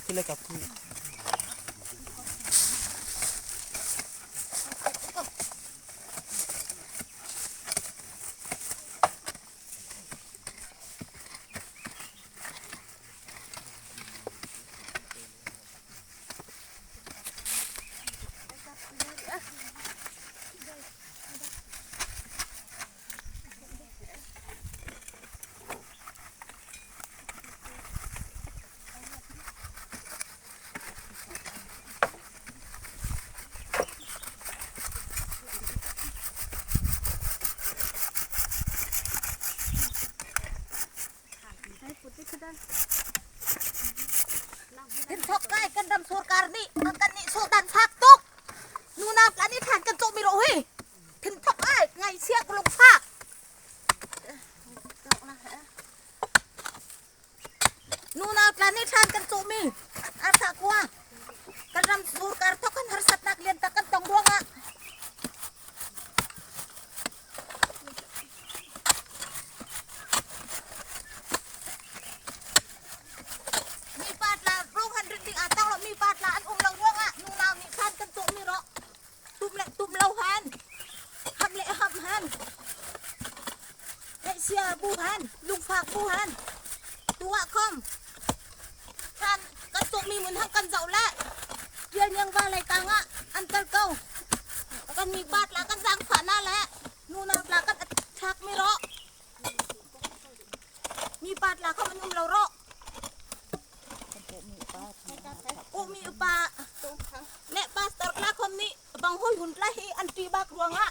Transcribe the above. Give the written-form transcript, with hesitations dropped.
sila kapu. Kan sok kai kan dam sur karni kan ni so dan faktuk nuna plani than kan cok miro he kan thok ai ngai sia ku lung phak nuna plani than kan cok mi asa kwa kan dam sur kar thok kan harsat nak lien ta kan tong ruangaเสียบูฮันลุงฝากบูฮันตัวคอมท่านกระตุกมีเหมือนทั้งกันเจ้าและเรียนยังว่าอะไรตังอ่ะอันเก่ากันมีบาดละกันสร้างฝันนั่นแหละนู่นน่ะละกันชักไม่รอมีบาดละเขามันยุ่งเรารอโอ้มีอุปาและปาสตอร์ละคอมนี้บางห้อยหุ่นละฮีอันตีบากรวงอ่ะ